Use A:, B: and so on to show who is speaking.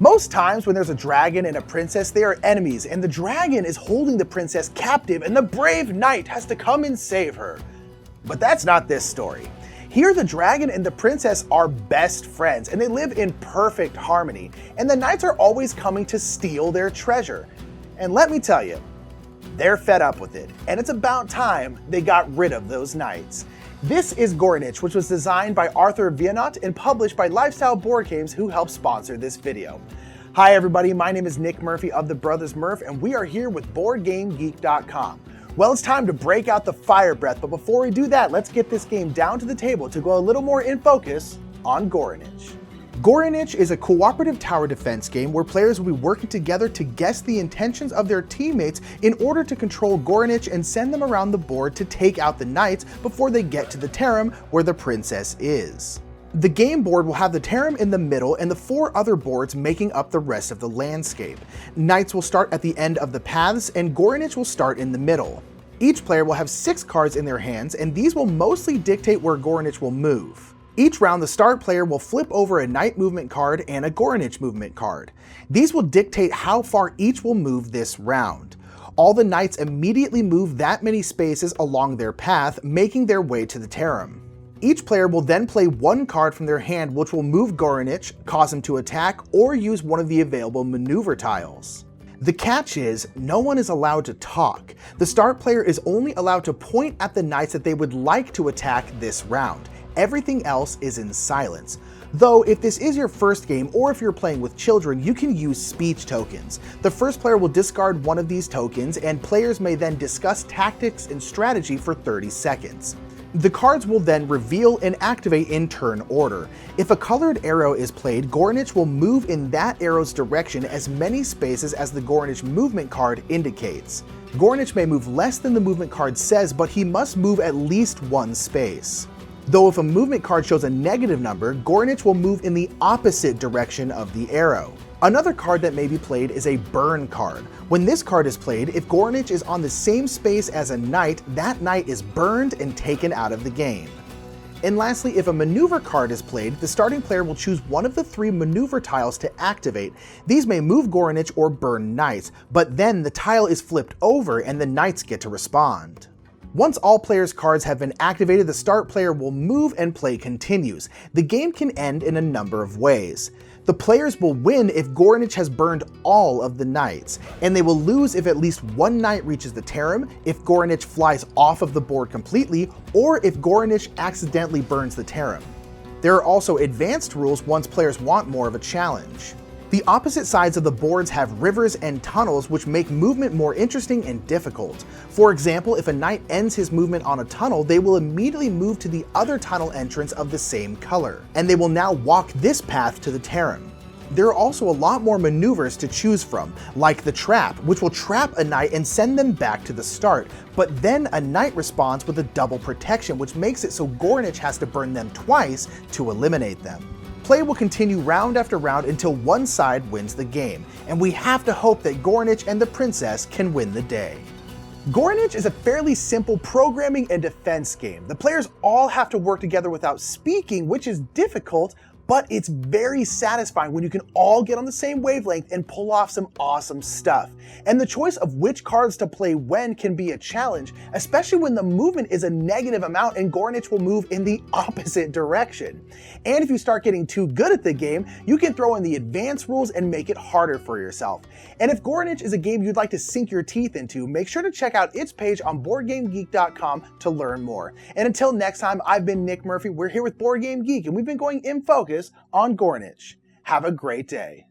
A: Most times when there's a dragon and a princess, they are enemies, and the dragon is holding the princess captive and the brave knight has to come and save her. But that's not this story. Here the dragon and the princess are best friends and they live in perfect harmony, and the knights are always coming to steal their treasure. And let me tell you, they're fed up with it, and it's about time they got rid of those knights. This is Gorynich, which was designed by Arthur Vianot and published by Lifestyle Board Games, who helped sponsor this video. Hi everybody, my name is Nick Murphy of the Brothers Murph, and we are here with BoardGameGeek.com. Well, it's time to break out the fire breath, but before we do that, let's get this game down to the table to go a little more in focus on Gorynich. Gorynich is a cooperative tower defense game where players will be working together to guess the intentions of their teammates in order to control Gorynich and send them around the board to take out the knights before they get to the Terem where the princess is. The game board will have the Terem in the middle and the 4 other boards making up the rest of the landscape. Knights will start at the end of the paths and Gorynich will start in the middle. Each player will have 6 cards in their hands, and these will mostly dictate where Gorynich will move. Each round, the start player will flip over a Knight movement card and a Gorynich movement card. These will dictate how far each will move this round. All the Knights immediately move that many spaces along their path, making their way to the Terem. Each player will then play 1 card from their hand which will move Gorynich, cause him to attack, or use one of the available maneuver tiles. The catch is, no one is allowed to talk. The start player is only allowed to point at the Knights that they would like to attack this round. Everything else is in silence. Though if this is your first game or if you're playing with children, you can use speech tokens. The first player will discard one of these tokens and players may then discuss tactics and strategy for 30 seconds. The cards will then reveal and activate in turn order. If a colored arrow is played, Gorynich will move in that arrow's direction as many spaces as the Gorynich movement card indicates. Gorynich may move less than the movement card says, but he must move at least 1 space. Though if a movement card shows a negative number, Gorynich will move in the opposite direction of the arrow. Another card that may be played is a burn card. When this card is played, if Gorynich is on the same space as a knight, that knight is burned and taken out of the game. And lastly, if a maneuver card is played, the starting player will choose one of the 3 maneuver tiles to activate. These may move Gorynich or burn knights, but then the tile is flipped over and the knights get to respond. Once all players' cards have been activated, the start player will move and play continues. The game can end in a number of ways. The players will win if Gorynich has burned all of the knights, and they will lose if at least 1 knight reaches the Terem, if Gorynich flies off of the board completely, or if Gorynich accidentally burns the Terem. There are also advanced rules once players want more of a challenge. The opposite sides of the boards have rivers and tunnels which make movement more interesting and difficult. For example, if a knight ends his movement on a tunnel, they will immediately move to the other tunnel entrance of the same color, and they will now walk this path to the Terem. There are also a lot more maneuvers to choose from, like the trap, which will trap a knight and send them back to the start, but then a knight responds with a double protection, which makes it so Gorynich has to burn them twice to eliminate them. Play will continue round after round until one side wins the game, and we have to hope that Gorynich and the princess can win the day. Gorynich is a fairly simple programming and defense game. The players all have to work together without speaking, which is difficult, but it's very satisfying when you can all get on the same wavelength and pull off some awesome stuff. And the choice of which cards to play when can be a challenge, especially when the movement is a negative amount and Gorynich will move in the opposite direction. And if you start getting too good at the game, you can throw in the advanced rules and make it harder for yourself. And if Gorynich is a game you'd like to sink your teeth into, make sure to check out its page on BoardGameGeek.com to learn more. And until next time, I've been Nick Murphy. We're here with Board Game Geek, and we've been going in focus on Gorynich. Have a great day.